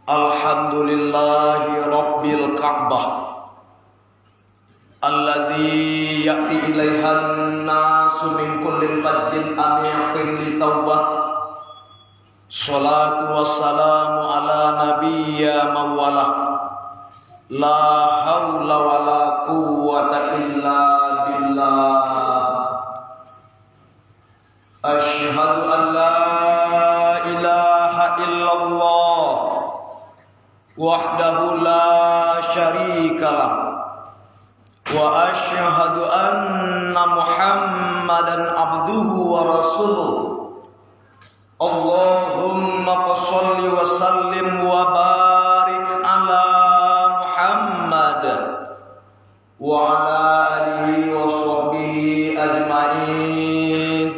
Alhamdulillahi Rabbil Ka'bah alladzi ya'ti ilaihan nasu min kullin fajjin amiqin li taubah. Salatu wassalamu ala nabiyya mawalah. La haula wala quwwata illa billah. Asyhadu an la ilaha illallah wahdahu la syarikalah wa asyhadu anna Muhammadan abduhu wa rasuluh. Allahumma shalli wa sallim wa barik ala Muhammad wa ala alihi wa sahbihi ajmain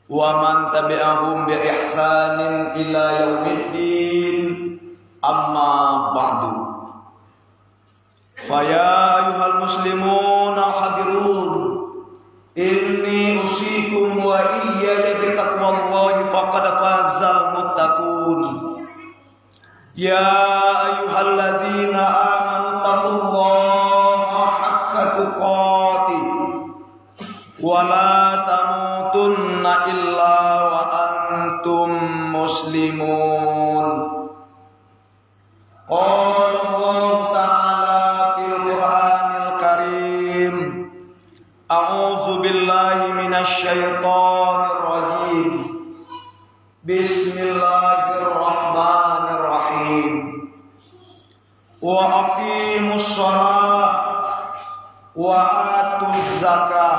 wa man tabi'ahum bi ihsanin ila yaumiddin. Amma ba'du. Faya ayuhal muslimun al-hadirun, inni usikum wa iyaya bitaqwallahi faqad fazal muttaqun. Ya ayyuhalladzina amanu taqullaha haqqa tuqatih wa la tamutunna illa wa antum muslimun. Qala Allah Ta'ala fil Qur'anil Karim, a'udzu billahi minasy syaithanir rajim. Bismillahirrahmanirrahim. Wa aqimus shalah wa atuz zakah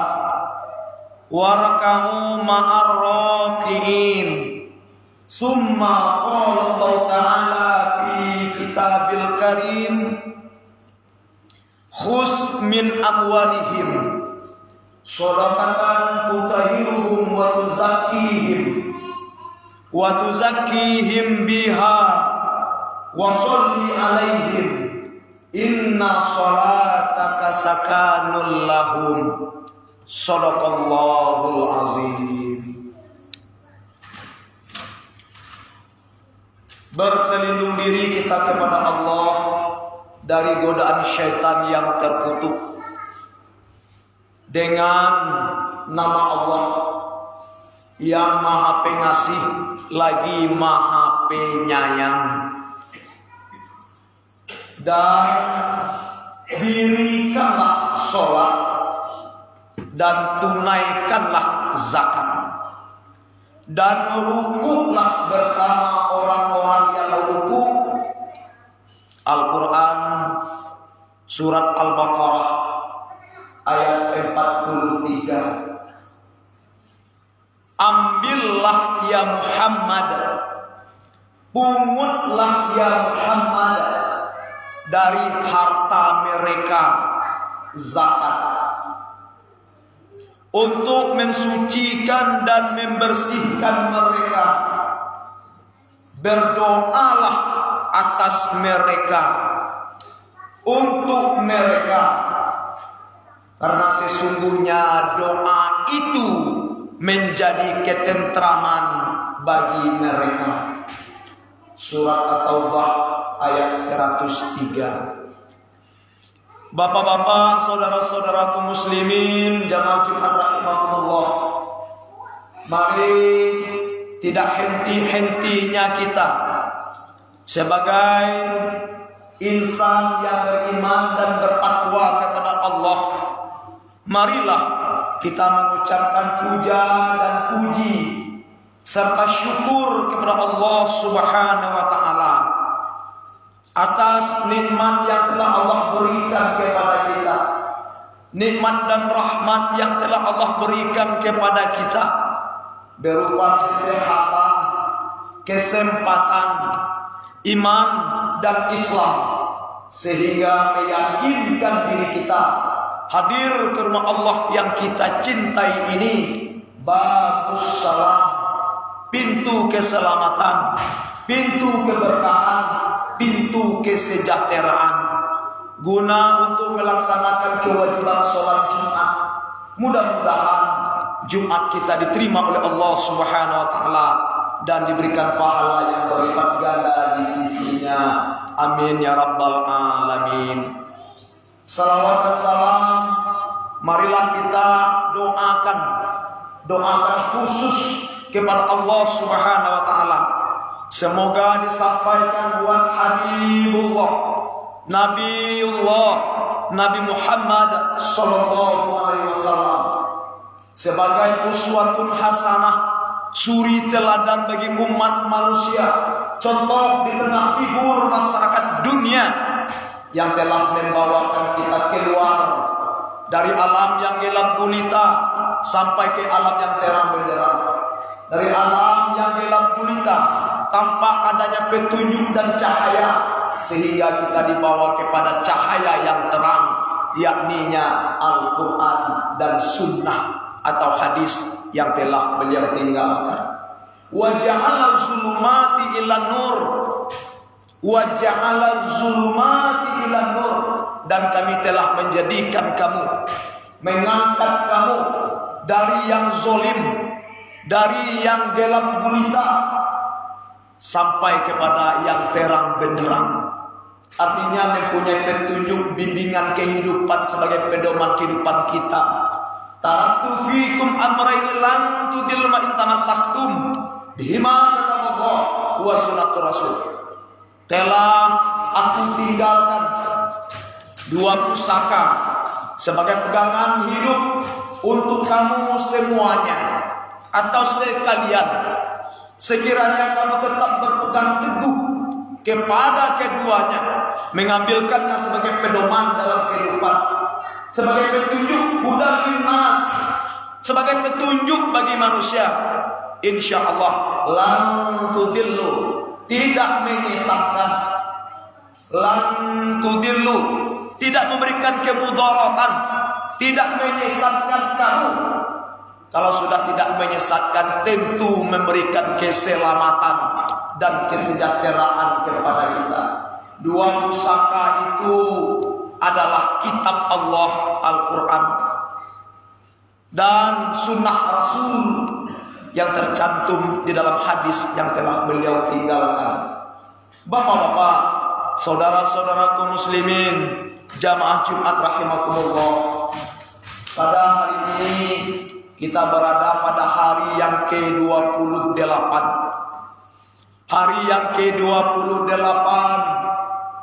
warka'u ma'ar raki'in. Summa qala Allah Ta'ala fi kitabil karim, khus min amwalihim shadaqatan tutahhiruhum wa tuzakkihim biha wa sholli alaihim inna sholataka sakanul lahum. Shadaqallahul azim. Berselindung diri kita kepada Allah dari godaan syaitan yang terkutuk dengan nama Allah yang Maha Pengasih lagi Maha Penyayang. Dan dirikanlah sholat dan tunaikanlah zakat dan rukuklah bersama orang-orang yang rukuk. Al-Quran surat Al-Baqarah ayat 43. Ambillah ya Muhammad, pungutlah ya Muhammad dari harta mereka zakat untuk mensucikan dan membersihkan mereka. Berdoalah atas mereka, untuk mereka, karena sesungguhnya doa itu menjadi ketentraman bagi mereka. Surat At-Taubah ayat 103. Bapak-bapak, saudara-saudaraku muslimin, jamaah Jumat rahimakumullah. Mari tidak henti-hentinya kita sebagai insan yang beriman dan bertakwa kepada Allah. Marilah kita mengucapkan puja dan puji serta syukur kepada Allah Subhanahu wa taala atas nikmat yang telah Allah berikan kepada kita, nikmat dan rahmat yang telah Allah berikan kepada kita berupa kesehatan, kesempatan, iman dan Islam, sehingga meyakinkan diri kita hadir ke rumah Allah yang kita cintai ini. Babus salam, pintu keselamatan, pintu keberkahan, pintu kesejahteraan. guna untuk melaksanakan kewajiban sholat Jumat. Mudah-mudahan Jumat kita diterima oleh Allah Subhanahu wa taala dan diberikan pahala yang berlipat ganda di sisinya. Amin ya rabbal alamin. Salawat dan salam marilah kita doakan khusus kepada Allah Subhanahu wa taala. Semoga disampaikan buat Habibullah Nabi Muhammad sallallahu alaihi wasallam sebagai uswatun hasanah, suri teladan bagi umat manusia, contoh di tengah figur masyarakat dunia yang telah membawakan kita keluar dari alam yang gelap gulita sampai ke alam yang terang benderang. Dari alam yang gelap gulita tanpa adanya petunjuk dan cahaya, sehingga kita dibawa kepada cahaya yang terang, yakninya Al-Quran dan Sunnah atau hadis yang telah beliau tinggalkan. Wa ja'alal zulumati ilan nur, wa ja'alal zulumati ilan nur, dan kami telah menjadikan kamu, mengangkat kamu dari yang zolim, dari yang gelap gulita sampai kepada yang terang benderang. Artinya mempunyai petunjuk bimbingan kehidupan sebagai pedoman kehidupan kita. Taraktu fikum amrayn lan tudillu ma in tamassaktum bihima kata Allah wa sunnatur rasul. Telah aku tinggalkan dua pusaka sebagai pegangan hidup untuk kamu semuanya atau sekalian. Sekiranya kamu tetap berpegang teguh kepada keduanya, mengambilkannya sebagai pedoman dalam kehidupan, sebagai petunjuk hudal linnas, sebagai petunjuk bagi manusia, insyaallah lan tudillu, tidak menyesatkan, lan tudillu, tidak memberikan kemudaratan, tidak menyesatkan kamu. Kalau sudah tidak menyesatkan, tentu memberikan keselamatan dan kesejahteraan kepada kita. Dua pusaka itu adalah kitab Allah Al-Quran dan sunnah Rasul yang tercantum di dalam hadis yang telah beliau tinggalkan. Bapak-bapak, saudara-saudara kaum muslimin, jamaah Jumat rahimakumullah. Pada hari ini kita berada pada hari yang ke-28. Hari yang ke-28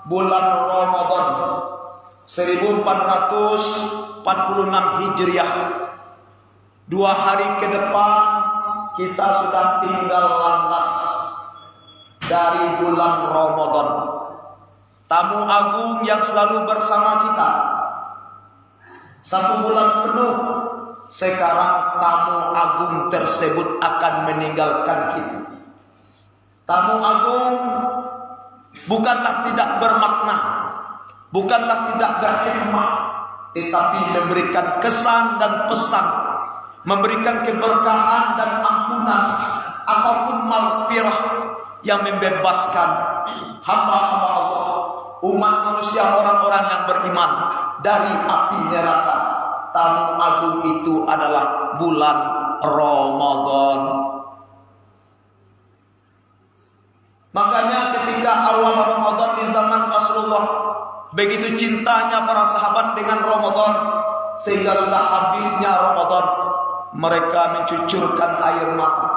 bulan Ramadan 1446 Hijriah. 2 hari ke depan kita sudah tinggal landas dari bulan Ramadan. Tamu agung yang selalu bersama kita 1 bulan penuh. Sekarang tamu agung tersebut akan meninggalkan kita. Tamu agung bukanlah tidak bermakna, bukanlah tidak berhikmah, tetapi memberikan kesan dan pesan, memberikan keberkahan dan ampunan ataupun maghfirah yang membebaskan hamba-hamba Allah, umat manusia, orang-orang yang beriman dari api neraka. Tamu agung itu adalah bulan Ramadan. Makanya ketika awal Ramadan di zaman Rasulullah, begitu cintanya para sahabat dengan Ramadan, sehingga sudah habisnya Ramadan, mereka mencucurkan air mata.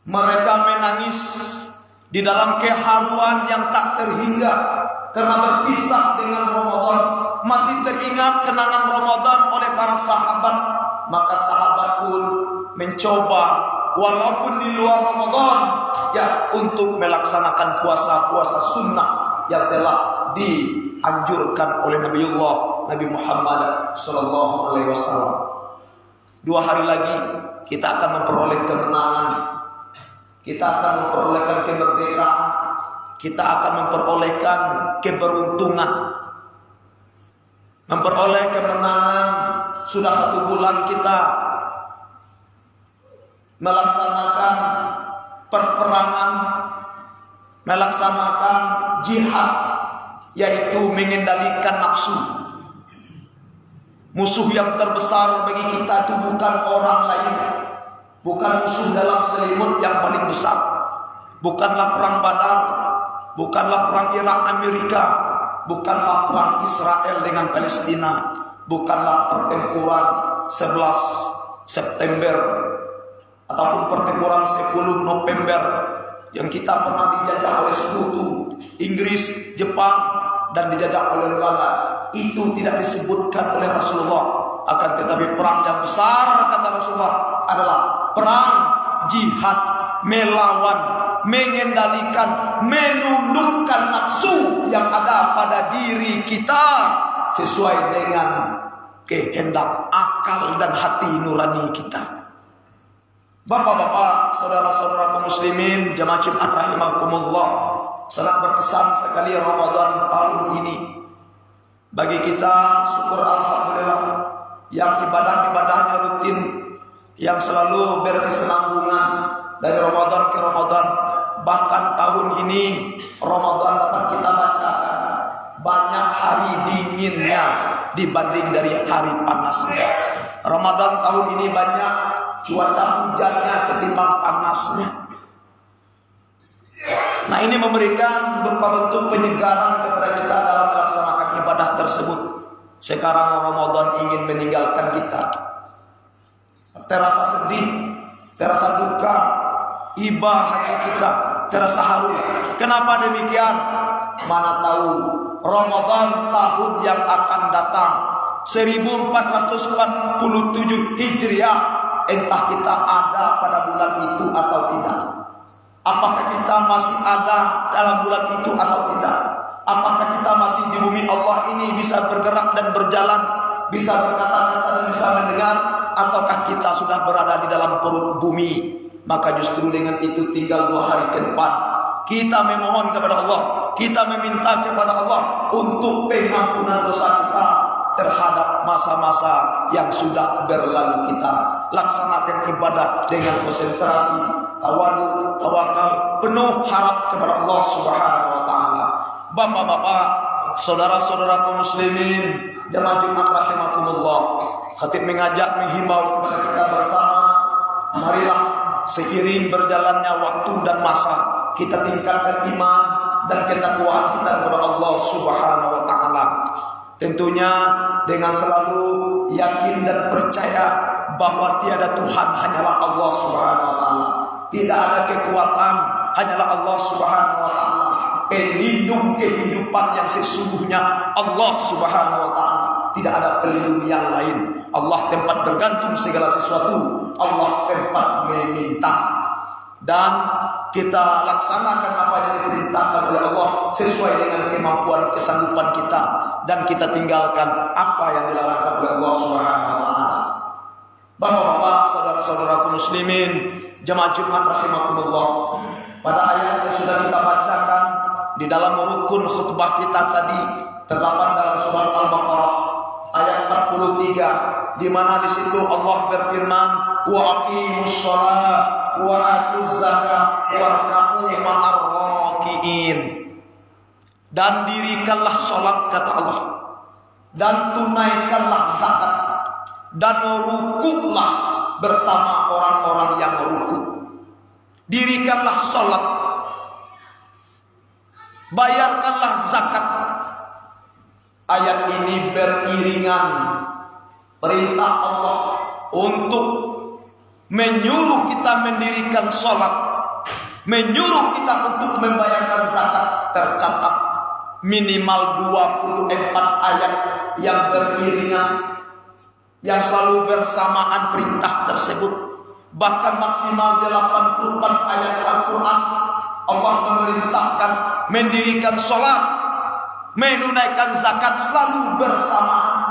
Mereka menangis di dalam keharuan yang tak terhingga karena berpisah dengan Ramadan. Masih teringat kenangan Ramadan oleh para sahabat, maka sahabat pun mencoba walaupun di luar Ramadan ya untuk melaksanakan puasa-puasa sunnah yang telah dianjurkan oleh Nabi Muhammad sallallahu alaihi wasallam. 2 hari lagi kita akan memperoleh kemenangan. Kita akan memperolehkan kemerdekaan. Kita akan memperolehkan keberuntungan. Memperoleh kemenangan. Sudah 1 bulan kita melaksanakan perperangan, melaksanakan jihad yaitu mengendalikan nafsu. Musuh yang terbesar bagi kita itu bukan orang lain, bukan musuh dalam selimut yang paling besar, bukanlah perang Badar, bukanlah perang Irak Amerika, bukanlah perang Israel dengan Palestina, bukanlah pertempuran 11 September ataupun pertempuran 10 November yang kita pernah dijajah oleh sekutu Inggris, Jepang, dan dijajah oleh Belanda. Itu tidak disebutkan oleh Rasulullah. Akan tetapi perang yang besar, kata Rasulullah, adalah perang jihad, melawan, mengendalikan, menundukkan nafsu yang ada pada diri kita sesuai dengan kehendak akal dan hati nurani kita. Bapak-bapak, saudara-saudara kaum muslimin, jamaah Jumat rahimakumullah, sangat berkesan sekali Ramadan tahun ini. Bagi kita, syukur alhamdulillah, yang ibadah-ibadahnya rutin, yang selalu berkesinambungan dari Ramadan ke Ramadan. Bahkan tahun ini Ramadan dapat kita bacakan banyak hari dinginnya dibanding dari hari panasnya. Ramadan tahun ini banyak cuaca hujannya ketimbang panasnya. Nah, ini memberikan berupa bentuk penyegaran kepada kita dalam melaksanakan ibadah tersebut. Sekarang Ramadan ingin meninggalkan kita. Terasa sedih, terasa duka, iba hati kita, terasa haru. Kenapa demikian? Mana tahu Ramadan tahun yang akan datang 1447 Hijriah, entah kita ada pada bulan itu atau tidak. Apakah kita masih ada dalam bulan itu atau tidak? Apakah kita masih di bumi Allah ini bisa bergerak dan berjalan, bisa berkata-kata dan bisa mendengar, ataukah kita sudah berada di dalam perut bumi? Maka justru dengan itu tinggal 2 hari ke depan, kita memohon kepada Allah, kita meminta kepada Allah untuk pengampunan dosa kita terhadap masa-masa yang sudah berlalu kita. Laksanakan ibadah dengan konsentrasi, tawadhu, tawakal, penuh harap kepada Allah Subhanahu wa taala. Bapak-bapak, saudara-saudara kaum muslimin, jamaah Jumat rahimakumullah, khatib mengajak, menghimbau kepada kita bersama, marilah seiring berjalannya waktu dan masa, kita tingkatkan iman dan ketakwaan kita kepada Allah Subhanahu wa taala. Tentunya dengan selalu yakin dan percaya bahwa tiada Tuhan, hanyalah Allah Subhanahu wa taala. Tidak ada kekuatan, hanyalah Allah Subhanahu wa taala. Pelindung kehidupan yang sesungguhnya Allah Subhanahu wa taala. Tidak ada pelindung yang lain. Allah tempat bergantung segala sesuatu. Allah tempat meminta. Dan kita laksanakan apa yang diperintahkan oleh Allah sesuai dengan kemampuan kesanggupan kita, dan kita tinggalkan apa yang dilarang oleh Allah Subhanahu wa taala. Bapak-bapak, saudara-saudara kaum muslimin, jemaah Jumat rahimakumullah, pada ayat yang sudah kita bacakan di dalam rukun khutbah kita tadi terdapat dalam surat Al-Baqarah ayat 43, di mana di situ Allah berfirman, wa aqimus shalah wa atuz zakat warka'u ma'ar raki'in. Dan dirikanlah salat, kata Allah, dan tunaikanlah zakat, dan rukuklah bersama orang-orang yang rukuk. Dirikanlah salat, bayarkanlah zakat. Ayat ini beriringan perintah Allah untuk menyuruh kita mendirikan salat, menyuruh kita untuk membayarkan zakat. Tercatat minimal 24 ayat yang beriringan, yang selalu bersamaan perintah tersebut. Bahkan maksimal 84 ayat Al-Quran Allah memerintahkan mendirikan salat, menunaikan zakat selalu bersamaan.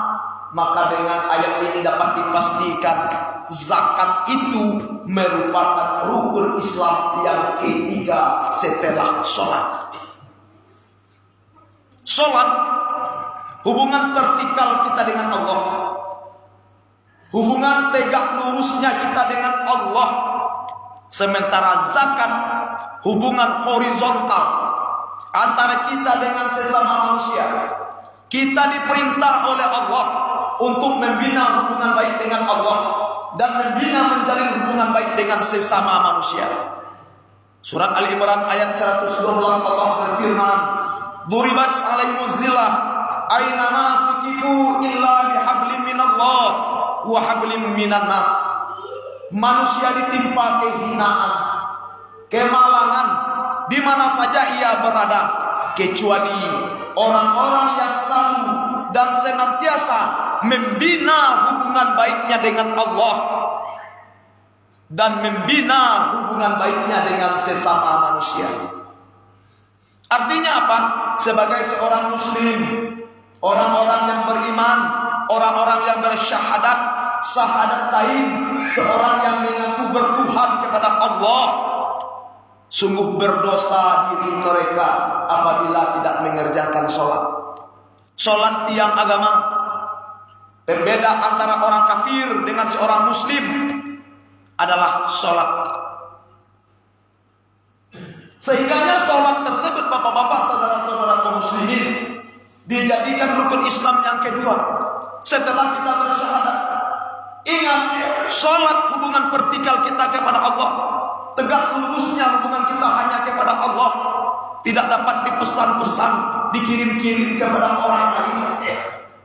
Maka dengan ayat ini dapat dipastikan zakat itu merupakan rukun Islam yang ketiga setelah salat. Salat, hubungan vertikal kita dengan Allah, hubungan tegak lurusnya kita dengan Allah. Sementara zakat, hubungan horizontal, antara kita dengan sesama manusia. Kita diperintah oleh Allah untuk membina hubungan baik dengan Allah dan membina menjalin hubungan baik dengan sesama manusia. Surat Al-Imran ayat 112 Allah berfirman, "Duribat 'alaihimuz zillah aina ma sukibu illa bihablim minallah wa hablim minan nas." Manusia ditimpa kehinaan, kemalangan di mana saja ia berada, kecuali orang-orang yang selalu dan senantiasa membina hubungan baiknya dengan Allah dan membina hubungan baiknya dengan sesama manusia. Artinya apa? Sebagai seorang muslim, orang-orang yang beriman, orang-orang yang bersyahadat, syahadatain, seorang yang mengaku bertuhan kepada Allah, sungguh berdosa diri mereka apabila tidak mengerjakan sholat. Sholat tiang agama, pembeda antara orang kafir dengan seorang muslim adalah sholat. Sehingganya sholat tersebut, bapak-bapak, saudara-saudara kaum muslimin, dijadikan rukun Islam yang kedua setelah kita bersyahadat. Ingat, sholat hubungan vertikal kita kepada Allah, tegak lurusnya hubungan kita hanya kepada Allah, tidak dapat dipesan-pesan, dikirim-kirim kepada orang lain.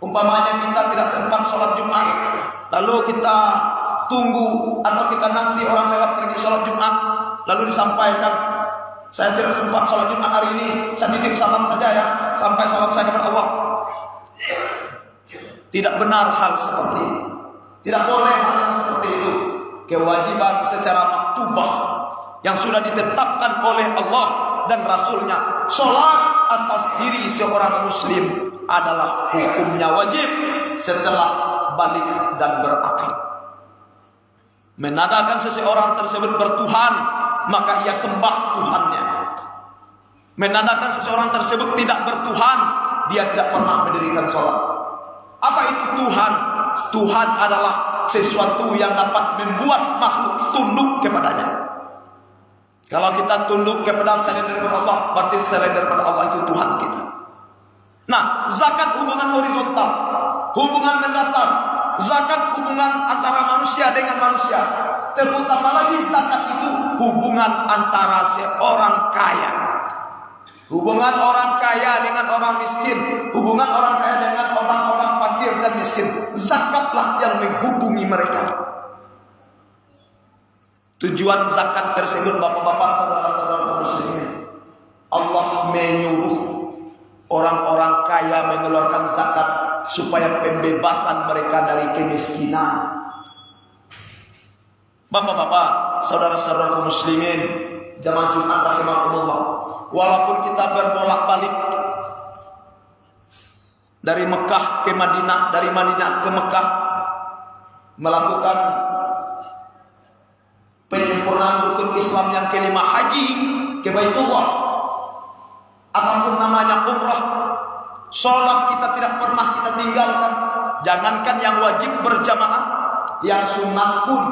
Umpamanya kita tidak sempat sholat Jumat, lalu kita tunggu atau kita nanti orang lewat pergi sholat Jumat, lalu disampaikan, "Saya tidak sempat sholat Jumat hari ini, saya titip salam saja ya, sampai salam saya kepada Allah." Tidak benar hal seperti itu. Tidak boleh hal yang seperti itu. Kewajiban secara maktubah yang sudah ditetapkan oleh Allah dan Rasulnya, sholat atas diri seorang muslim adalah hukumnya wajib setelah balik dan berakal. Menandakan seseorang tersebut bertuhan, maka ia sembah Tuhannya. Menandakan seseorang tersebut tidak bertuhan, dia tidak pernah mendirikan sholat. Apa itu Tuhan? Tuhan adalah sesuatu yang dapat membuat makhluk tunduk kepadanya. Kalau kita tunduk kepada selain daripada Allah, berarti selain daripada Allah itu Tuhan kita. Nah, zakat hubungan horizontal, hubungan mendatar, zakat hubungan antara manusia dengan manusia. Terutama lagi zakat itu hubungan antara seorang kaya, hubungan orang kaya dengan orang miskin, hubungan orang kaya dengan orang-orang fakir dan miskin. Zakatlah yang menghubungi mereka. Tujuan zakat tersebut, bapak-bapak, saudara-saudara muslimin, Allah menyuruh orang-orang kaya mengeluarkan zakat supaya pembebasan mereka dari kemiskinan. Bapak-bapak, saudara-saudara muslimin, jamaah Jumat rahimakumullah, walaupun kita berbolak-balik dari Mekah ke Madinah, dari Madinah ke Mekah, melakukan penyempurnaan rukun Islam yang kelima, haji ke Baitullah, ataupun namanya umrah, sholat kita tidak pernah kita tinggalkan. Jangankan yang wajib berjamaah, yang sunnah pun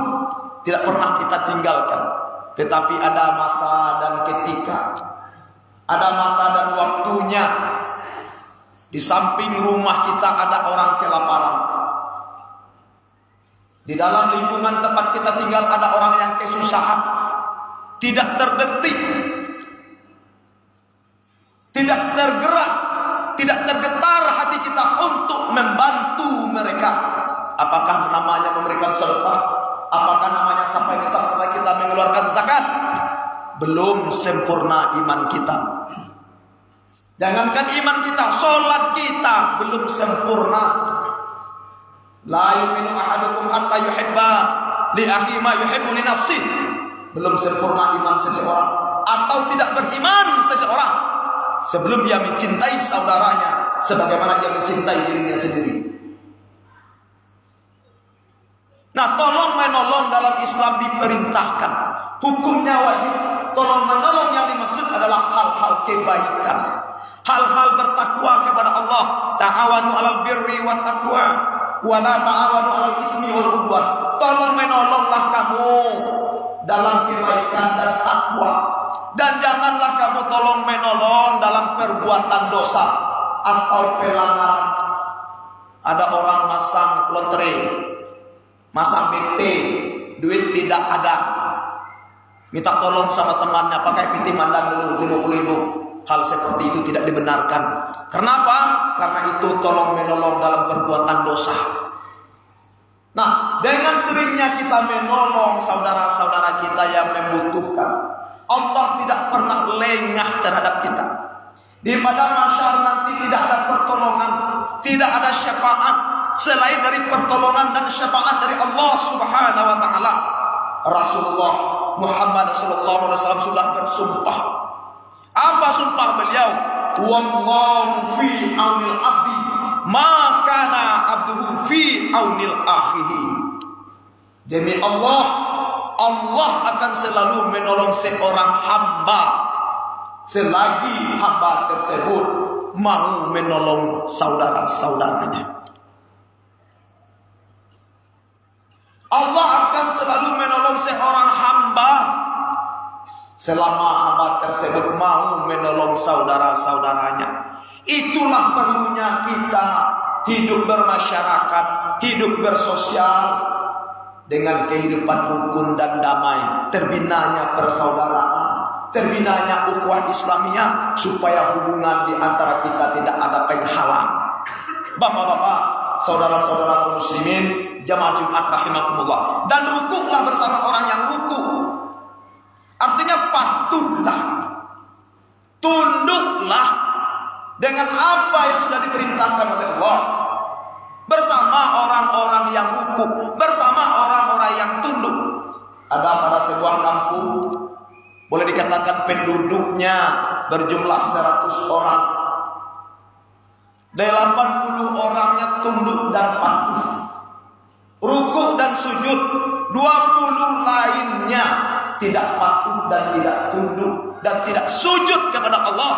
tidak pernah kita tinggalkan. Tetapi ada masa dan ketika, ada masa dan waktunya. Di samping rumah kita ada orang kelaparan. Di dalam lingkungan tempat kita tinggal ada orang yang kesusahan. Tidak terdetik, tidak tergerak, tidak tergetar hati kita untuk membantu mereka. Apakah namanya memberikan sedekah? Apakah namanya sampai di saat kita mengeluarkan zakat? Belum sempurna iman kita. Jangankan iman kita, sholat kita belum sempurna. La yu'minu ahadukum hatta yuhibba li akhi ma yuhibbu li nafsi. Belum sempurna iman seseorang, atau tidak beriman seseorang sebelum dia mencintai saudaranya sebagaimana dia mencintai dirinya sendiri. Nah, tolong menolong dalam Islam diperintahkan, hukumnya wajib. Tolong menolong yang dimaksud adalah hal-hal kebaikan, hal-hal bertakwa kepada Allah. Ta'awanu 'alal birri wat taqwa wa la ta'awanu 'alal ismi wal 'udwan. Tolong menolonglah kamu dalam kebaikan dan takwa, dan janganlah kamu tolong menolong dalam perbuatan dosa atau pelanggaran. Ada orang masang lotre, masang BT, duit tidak ada. Minta tolong sama temannya pakai PT Mandan dulu 50.000. Hal seperti itu tidak dibenarkan. Kenapa? Karena itu tolong menolong dalam perbuatan dosa. Nah, dengan seringnya kita menolong saudara-saudara kita yang membutuhkan, Allah tidak pernah lengah terhadap kita. Di padang mahsyar nanti tidak ada pertolongan, tidak ada syafaat selain dari pertolongan dan syafaat dari Allah Subhanahu wa taala. Rasulullah Muhammad sallallahu alaihi wasallam sudah bersumpah. Apa sumpah beliau? Wallahu fi aunil abdi ma kana abduhu fi aunil akhihi. Demi Allah, Allah akan selalu menolong seorang hamba selagi hamba tersebut mau menolong saudara-saudaranya. Allah akan selalu menolong seorang hamba selama hamba tersebut mau menolong saudara-saudaranya. Itulah perlunya kita hidup bermasyarakat, hidup bersosial dengan kehidupan rukun dan damai, terbinanya persaudaraan, terbinanya ukhuwah Islamiyah, supaya hubungan di antara kita tidak ada penghalang. Bapak-bapak, saudara-saudara kaum muslimin, jamaah Jumat rahimakumullah, dan rukuklah bersama orang yang rukuk. Artinya patuhlah, tunduklah dengan apa yang sudah diperintahkan oleh Allah, bersama orang-orang yang rukuk, bersama orang-orang yang tunduk. Ada pada sebuah kampung, boleh dikatakan penduduknya berjumlah 100 orang. 80 orangnya tunduk dan patuh, rukuk dan sujud. 20 lainnya tidak patuh dan tidak tunduk dan tidak sujud kepada Allah.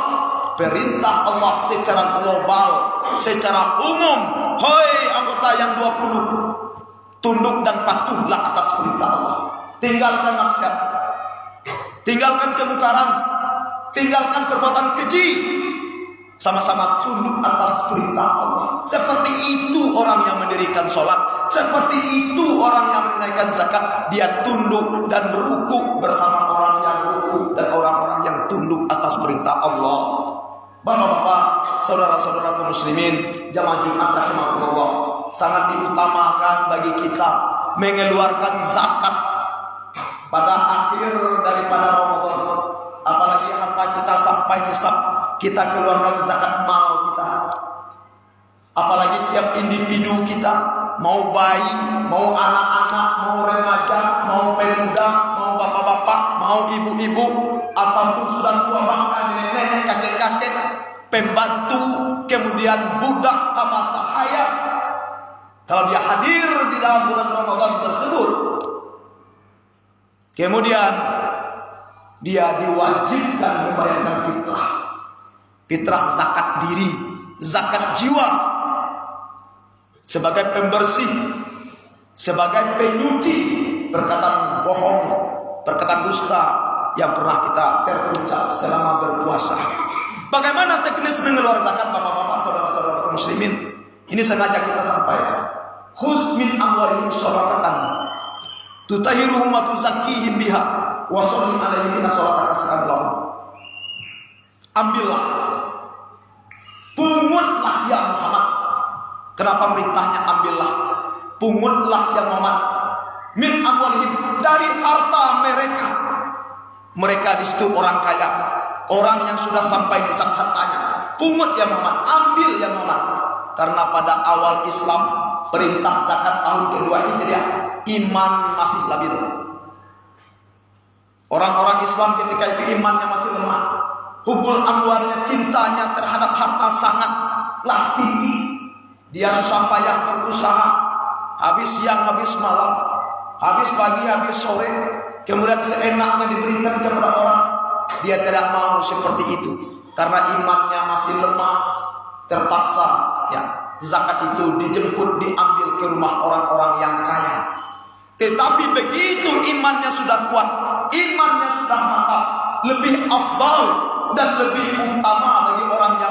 Perintah Allah secara global, secara umum, hoi anggota yang 20, tunduk dan patuhlah atas perintah Allah. Tinggalkan maksiat, tinggalkan kemungkaran, tinggalkan perbuatan keji. Sama-sama tunduk atas perintah Allah. Seperti itu orang yang mendirikan sholat, seperti itu orang yang menunaikan zakat. Dia tunduk dan berukuk bersama orang yang rukuk dan orang-orang yang tunduk atas perintah Allah. Bapak-bapak, saudara-saudara kaum muslimin, jamaah Jumat rahimakumullah, sangat diutamakan bagi kita mengeluarkan zakat pada akhir daripada Ramadan. Apalagi harta kita sampai nisab, kita keluarkan zakat mal kita. Apalagi tiap individu kita, mau bayi, mau anak-anak, mau remaja, mau pemuda, mau bapak-bapak, mau ibu-ibu, ataupun sudah tua, bahkan nenek-nenek, kakek-kakek, pembantu, kemudian budak, apa sahaya. Kalau dia hadir di dalam bulan Ramadan tersebut, kemudian dia diwajibkan membayarkan fitrah. Fitrah zakat diri, zakat jiwa, sebagai pembersih, sebagai penyuci perkataan bohong, perkataan dusta yang pernah kita terucap selama berpuasa. Bagaimana teknis mengeluarkan zakat, bapak-bapak, saudara-saudara muslimin? Ini sengaja kita sampaikan. Khudz min amwalihim shadaqatan tutahiruhum wa tuzakkihim biha wa sholli alaihim inna sholataka sakanun lahum. Ambillah, pungutlah ya Muhammad. Kenapa perintahnya ambillah? Pungutlah ya Muhammad min amwalihim, dari harta mereka. Mereka di situ orang kaya, orang yang sudah sampai nisab hartanya. Pungut ya Muhammad, ambil ya Muhammad. Karena pada awal Islam, perintah zakat tahun kedua Hijriah, iman masih labil. Orang-orang Islam ketika itu imannya masih lemah. Hubul amwalnya, cintanya terhadap harta sangatlah tinggi. Dia susah payah berusaha, habis siang, habis malam, habis pagi, habis sore, kemudian seenaknya diberikan kepada orang. Dia tidak mau seperti itu karena imannya masih lemah. Terpaksa ya, zakat itu dijemput, diambil ke rumah orang-orang yang kaya. Tetapi begitu imannya sudah kuat, imannya sudah mantap, lebih afdal dan lebih utama bagi orang yang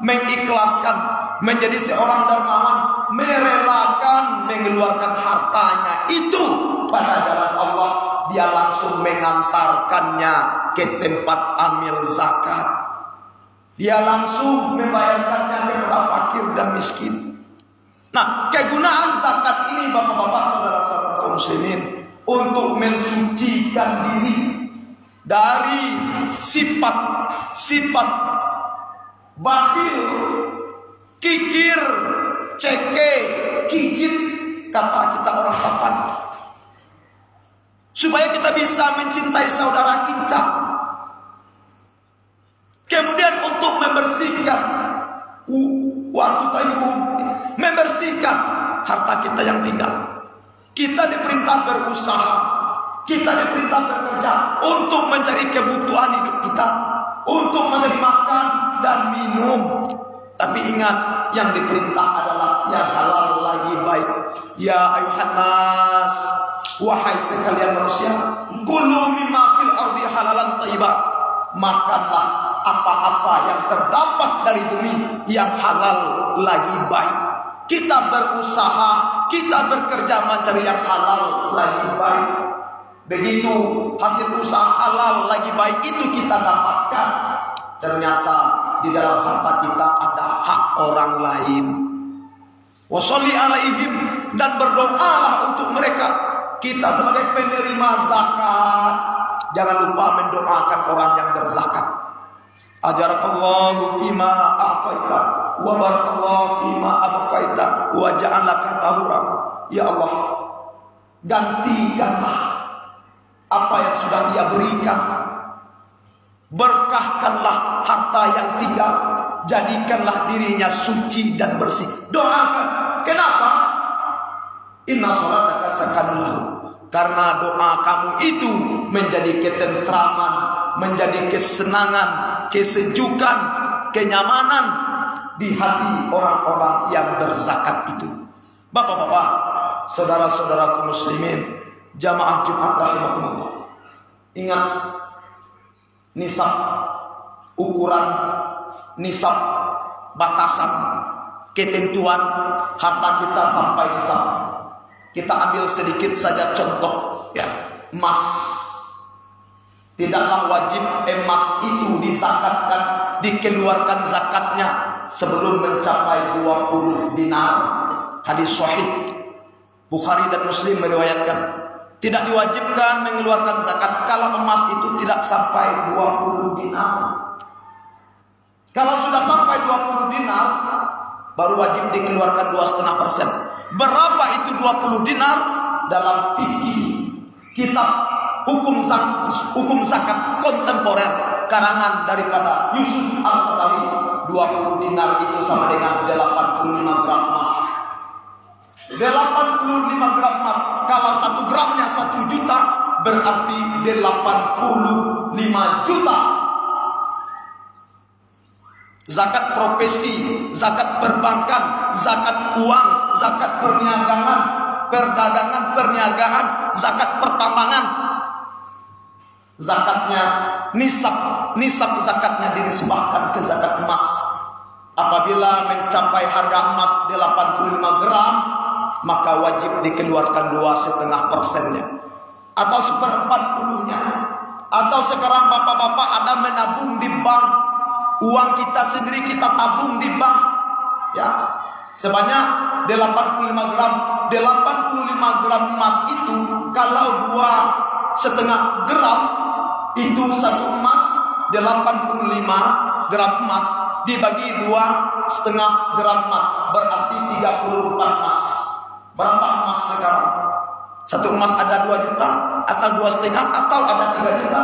mengikhlaskan, menjadi seorang dermawan, merelakan mengeluarkan hartanya itu pada jalan Allah, dia langsung mengantarkannya ke tempat amil zakat. Dia langsung membayarkannya kepada fakir dan miskin. Nah, kegunaan zakat ini bapak-bapak, saudara-saudara kaum muslimin, untuk mensucikan diri dari sifat bakhil, kikir, ceke, kijit, kata kita orang Tapan. Supaya kita bisa mencintai saudara kita. Kemudian untuk membersihkan membersihkan harta kita yang tinggal. Kita diperintah berusaha, kita diperintah bekerja untuk mencari kebutuhan hidup kita, untuk mencari makan dan minum. Tapi ingat, yang diperintah adalah yang halal lagi baik. Ya ayuhan nas, wahai sekalian manusia, kulu mimma fil ardi halalan thayyiban. Makanlah apa-apa yang terdapat dari bumi yang halal lagi baik. Kita berusaha, kita bekerja mencari yang halal lagi baik. Begitu hasil usaha halal lagi baik itu kita dapatkan, ternyata di dalam harta kita ada hak orang lain. Washolli alaihim, dan berdoalah untuk mereka. Kita sebagai penerima zakat, jangan lupa mendoakan orang yang berzakat. Ajarakallahu fima a'taita wa barakallahu fima abqaita wa ja'alaka tahura. Ya Allah, gantikanlah apa yang sudah Dia berikan. Berkahkanlah harta yang tinggal, jadikanlah dirinya suci dan bersih. Doakan. Kenapa? Inna sholataka sakanun lahu. Karena doa kamu itu menjadi ketentraman, menjadi kesenangan, kesejukan, kenyamanan di hati orang-orang yang berzakat itu. Bapak-bapak, saudara-saudaraku muslimin, jamaah Jumat rahimakumullah. Ingat, nisab, ukuran, nisab, batasan, ketentuan harta kita sampai nisab. Kita ambil sedikit saja contoh, ya, emas. Tidaklah wajib emas itu dizakatkan, dikeluarkan zakatnya sebelum mencapai 20 dinar. Hadis sahih Bukhari dan Muslim meriwayatkan, tidak diwajibkan mengeluarkan zakat kalau emas itu tidak sampai 20 dinar. Kalau sudah sampai 20 dinar, baru wajib dikeluarkan 2,5%. Berapa itu 20 dinar? Dalam fikih kitab hukum zakat kontemporer karangan daripada Yusuf Al-Qadawi, 20 dinar itu sama dengan 85 gram emas. 85 gram emas, kalau 1 gramnya 1 juta, berarti 85 juta. Zakat profesi, zakat perbankan, zakat uang, zakat perniagaan, perdagangan, perniagaan, zakat pertambangan. Zakatnya nisab zakatnya dinisbahkan ke zakat emas. Apabila mencapai harga emas 85 gram, maka wajib dikeluarkan 2,5%-nya atau 1/40-nya. Atau sekarang bapak-bapak ada menabung di bank, uang kita sendiri kita tabung di bank, ya, sebanyak 85 gram. 85 gram emas itu kalau 2,5 gram itu satu emas. 85 gram emas dibagi 2,5 gram emas berarti 34 emas. Berapa emas sekarang? Satu emas ada 2 juta atau 2,5 atau ada 3 juta.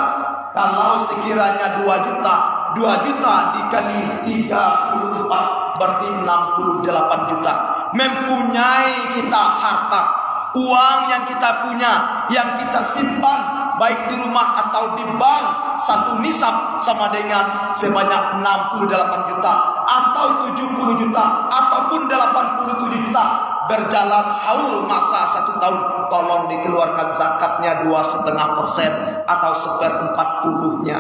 Kalau sekiranya 2 juta, 2 juta dikali 34 berarti 68 juta. Mempunyai kita harta, uang yang kita punya, yang kita simpan baik di rumah atau di bank, satu nisab sama dengan sebanyak 68 juta atau 70 juta ataupun 87 juta. Berjalan haul masa 1 tahun, tolong dikeluarkan zakatnya 2,5% atau 1/40-nya.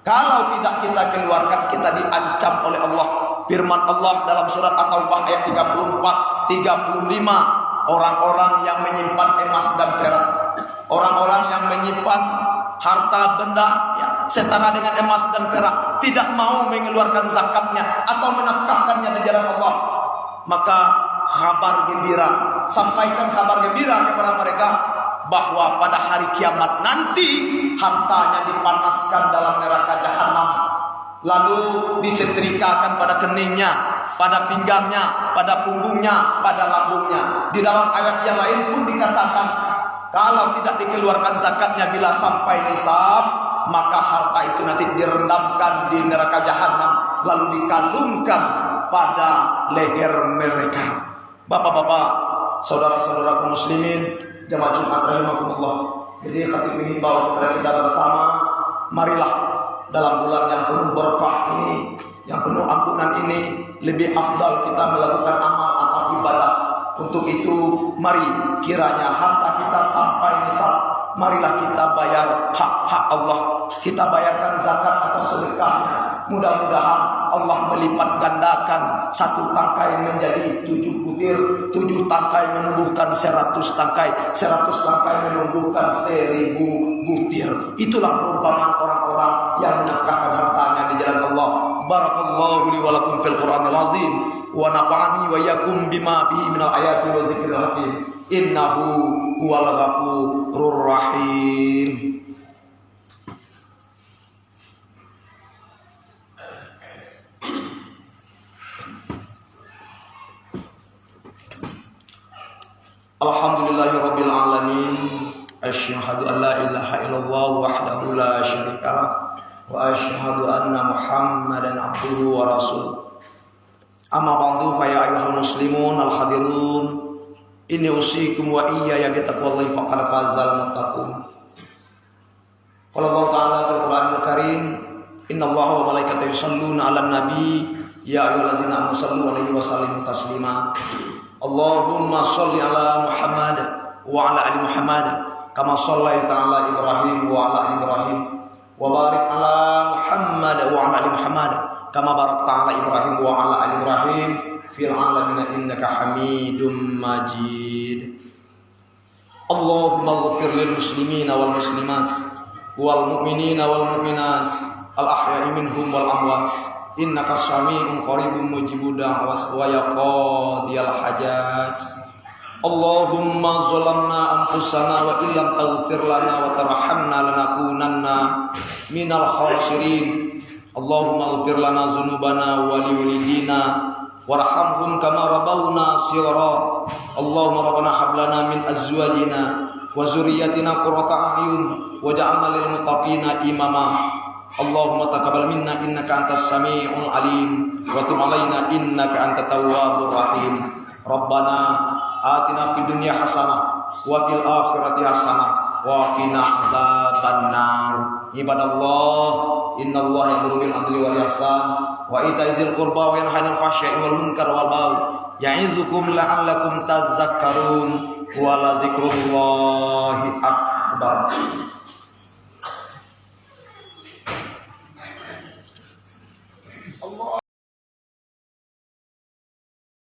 Kalau tidak kita keluarkan, kita diancam oleh Allah. Firman Allah dalam surat At-Taubah ayat 34, 35, orang-orang yang menyimpan emas dan perak, orang-orang yang menyimpan harta benda ya, setara dengan emas dan perak, tidak mau mengeluarkan zakatnya atau menafkahkannya di jalan Allah, maka kabar gembira, sampaikan kabar gembira kepada mereka bahwa pada hari kiamat nanti hartanya dipanaskan dalam neraka jahanam, lalu disetrikakan pada keningnya, pada pinggangnya, pada punggungnya, pada lambungnya. Di dalam ayat yang lain pun dikatakan, kalau tidak dikeluarkan zakatnya bila sampai nisab, maka harta itu nanti direndamkan di neraka jahanam, lalu dikalungkan pada leher mereka. Bapak-bapak, saudara-saudara kaum muslimin, jamaah Jumat rahimakumullah. Jadi khatib menghimbau kepada kita bersama, marilah dalam bulan yang penuh berkah ini, yang penuh ampunan ini, lebih afdal kita melakukan amal atau ibadah. Untuk itu, mari kiranya harta kita sampai nisab, marilah kita bayar hak-hak Allah, kita bayarkan zakat atau sedekahnya. Mudah-mudahan Allah melipat gandakan satu tangkai menjadi 7 butir, 7 tangkai menumbuhkan 100 tangkai, 100 tangkai menumbuhkan 1000 butir. Itulah perumpamaan orang-orang yang menafkahkan hartanya di jalan Allah. Barakallahu li wa lakum fil Qur'anil azim wa nafa'ani wa iyyakum bima fihi minal ayati wa zikril hakim. Innahu huwal ghafurur rahim. Alhamdulillahirabbil alamin. Asyhadu an la ilaha illallah wahdahu la syarikalah wa asyhadu anna Muhammadan abduhu wa rasuluh. Amma ba'du, fa ya ayyuhal muslimun al hadirun, inni usikum wa iyaya bi taqwallahi faqad fazal muttaqun. Qala Allah ta'ala fil Qur'anil Karim, innallaha wa malaikatahu yusholluna 'alan nabi ya ayyuhallazina amanu shallu 'alaihi wa sallimu taslima. Allahumma sholli ala Muhammad wa ala ali Muhammad kama shallaita ala Ibrahim wa ala ali Ibrahim wa barik ala Muhammad wa ala ali Muhammad kama barakta ala Ibrahim wa ala ali Ibrahim fil alamin innaka Hamidum Majid. Allahumma ighfir lil muslimina wal muslimat wal mu'minina wal mu'minat al ahya'i minhum wal amwat innaka sami'un qaribun mujibud da'was wa yaqdiyal hajat. Allahumma zalamna anfusana wa illam taghfir lana wa tarhamna lanakunanna minal khasirin. Allahumma ighfir lana dzunubana wa liwalidina warhamhum kama rabbawna shighara. Allahumma rabbana hab lana min azwajina wa dzurriyyatina qurrata a'yun waj'alna lil muttaqina imama. Allahumma taqabbal minna innaka antas sami'ul alim wa tub 'alaina innaka antat tawwabur rahim. Rabbana atina fid dunya hasanah wa fil akhirati hasanah wa qina adzabannar. Ibadallah, innallaha ya'muru bil 'adli wal ihsan wa ita'izil qurba wa yanha 'anil fahsya'i wal munkar wal baghi ya'idzukum la'allakum tadhakkarun wa la dzikrullahi akbar.